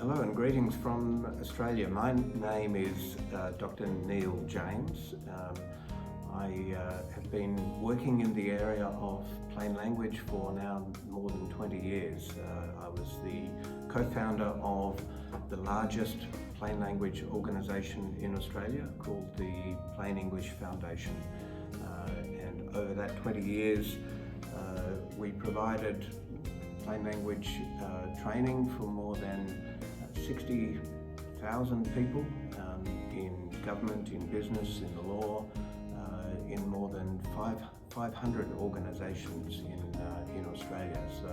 Hello and greetings from Australia. My name is Dr. Neil James. I have been working in the area of plain language for now more than 20 years. I was the co-founder of the largest plain language organisation in Australia called the Plain English Foundation. And over that 20 years, we provided plain language training for more than 60,000 people in government, in business, in the law, in more than 500 organisations in Australia. So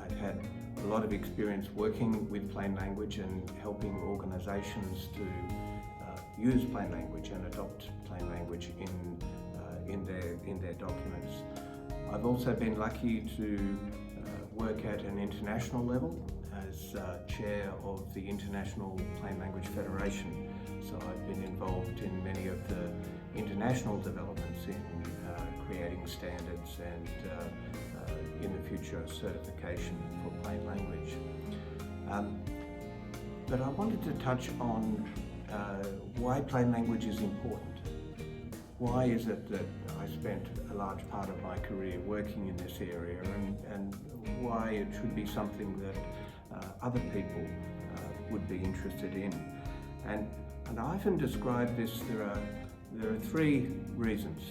I've had a lot of experience working with plain language and helping organisations to use plain language and adopt plain language in their documents. I've also been lucky to work at an international level as chair of the International Plain Language Federation. So I've been involved in many of the international developments in creating standards and in the future certification for plain language. But I wanted to touch on why plain language is important. Why is it that I spent a large part of my career working in this area, and why it should be something that other people would be interested in? And I often describe this, there are three reasons: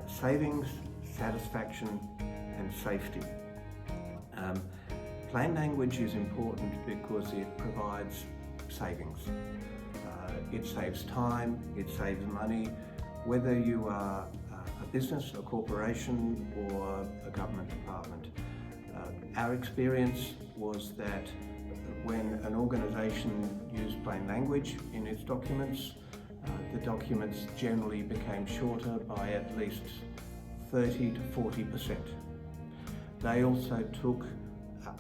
savings, satisfaction, and safety. Plain language is important because it provides savings. It saves time, it saves money, whether you are a business, a corporation, or a government department. Our experience was that when an organisation used plain language in its documents, the documents generally became shorter by at least 30 to 40%. They also took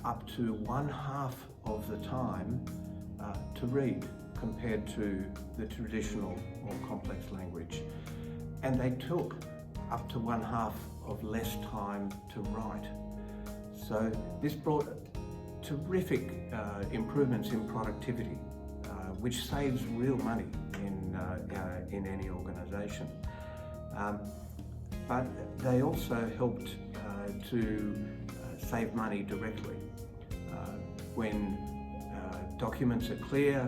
up to 1/2 of the time to read compared to the traditional, more complex language. And they took up to 1/2 of less time to write. So this brought terrific improvements in productivity, which saves real money in any organisation. But they also helped to save money directly. When documents are clear,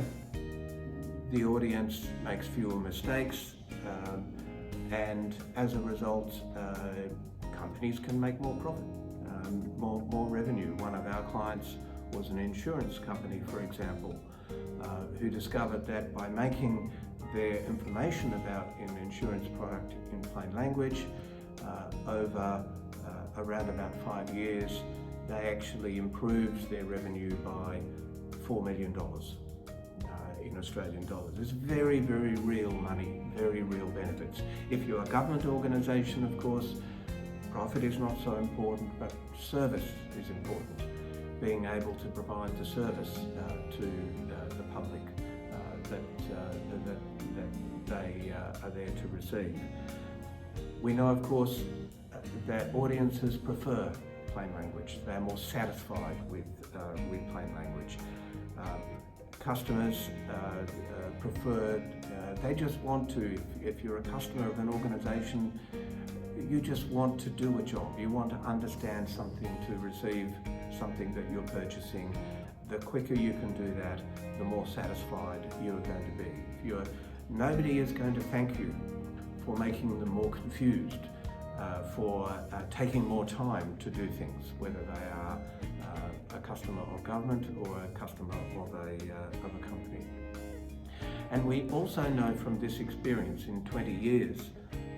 the audience makes fewer mistakes, and as a result, companies can make more profit, more revenue. One of our clients was an insurance company, for example, who discovered that by making their information about an insurance product in plain language, over around about 5 years, they actually improved their revenue by $4 million. In Australian dollars. It's very, very real money, very real benefits. If you're a government organisation, of course, profit is not so important, but service is important. Being able to provide the service to the public that they are there to receive. We know, of course, that audiences prefer plain language. They're more satisfied with plain language. Customers prefer, they just want to, if you're a customer of an organisation, you just want to do a job. You want to understand something to receive something that you're purchasing. The quicker you can do that, the more satisfied you're going to be. Nobody is going to thank you for making them more confused, for taking more time to do things, whether they are a customer of government or a customer of a company. And we also know from this experience in 20 years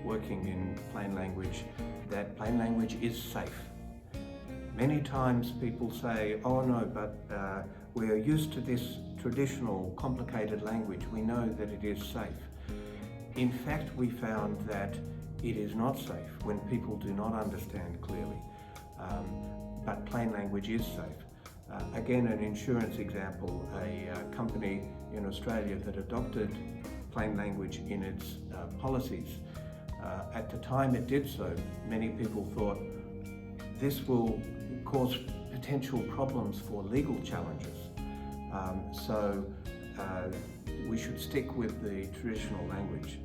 working in plain language that plain language is safe. Many times people say, oh no, but we are used to this traditional complicated language. We know that it is safe. In fact, we found that it is not safe when people do not understand clearly. But plain language is safe. Again, an insurance example, a company in Australia that adopted plain language in its policies. At the time it did so, many people thought this will cause potential problems for legal challenges. So we should stick with the traditional language.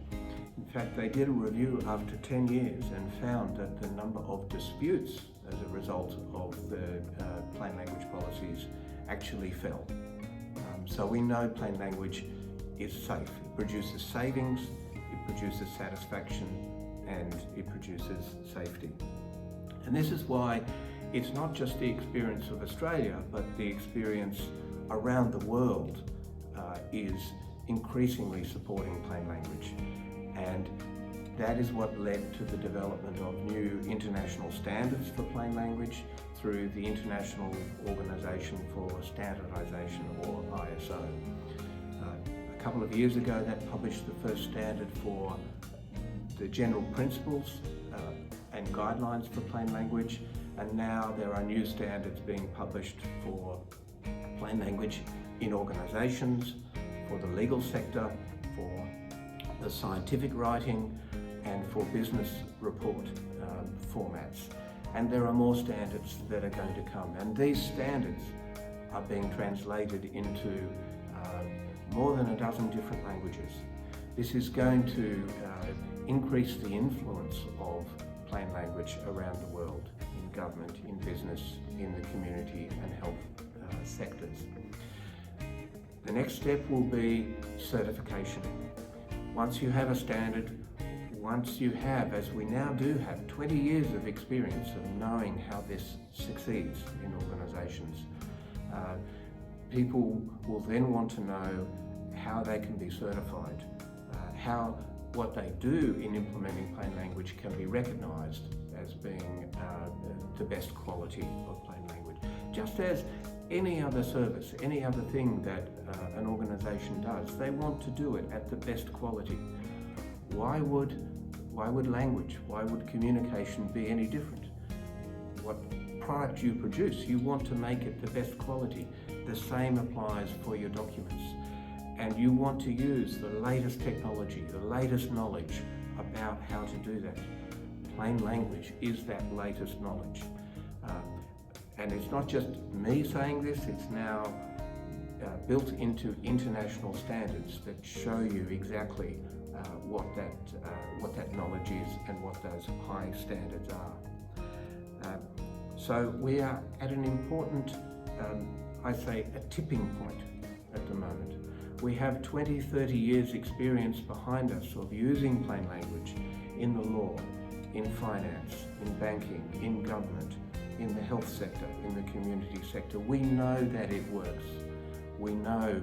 In fact, they did a review after 10 years and found that the number of disputes as a result of the plain language policies actually fell. So we know plain language is safe. It produces savings, it produces satisfaction, and it produces safety. And this is why it's not just the experience of Australia, but the experience around the world is increasingly supporting plain language. And that is what led to the development of new international standards for plain language through the International Organization for Standardization, or ISO. A couple of years ago, that published the first standard for the general principles and guidelines for plain language, and now there are new standards being published for plain language in organizations, for the legal sector, for the scientific writing, and for business report formats. And there are more standards that are going to come. And these standards are being translated into more than a dozen different languages. This is going to increase the influence of plain language around the world, in government, in business, in the community and health sectors. The next step will be certification. Once you have a standard, once you have, as we now do have, 20 years of experience of knowing how this succeeds in organisations, people will then want to know how they can be certified, how what they do in implementing plain language can be recognised as being the best quality of plain language. Just as any other service, any other thing that an organisation does, they want to do it at the best quality. Why would language, why would communication be any different? What product you produce, you want to make it the best quality. The same applies for your documents. And you want to use the latest technology, the latest knowledge about how to do that. Plain language is that latest knowledge. And it's not just me saying this, it's now built into international standards that show you exactly what that knowledge is and what those high standards are. So we are at an important, I say, a tipping point at the moment. We have 20, 30 years experience behind us of using plain language in the law, in finance, in banking, in government, in the health sector, in the community sector. We know that it works. We know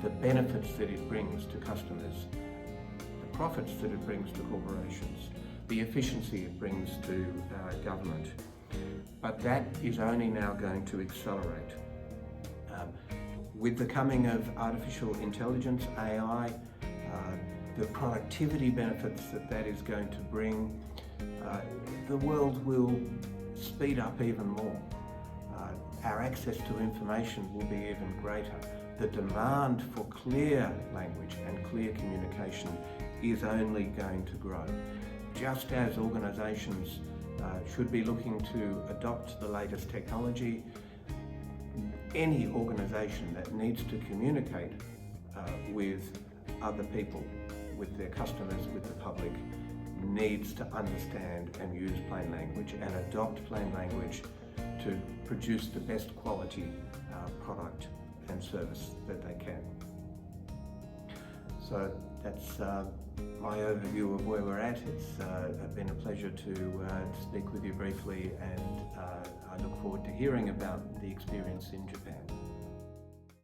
the benefits that it brings to customers, the profits that it brings to corporations, the efficiency it brings to government. But that is only now going to accelerate. With the coming of artificial intelligence, AI, the productivity benefits that is going to bring, the world will speed up even more. Our access to information will be even greater. The demand for clear language and clear communication is only going to grow. Just as organisations should be looking to adopt the latest technology, any organisation that needs to communicate with other people, with their customers, with the public, needs to understand and use plain language and adopt plain language to produce the best quality product and service that they can. So that's my overview of where we're at. It's been a pleasure to speak with you briefly, and I look forward to hearing about the experience in Japan.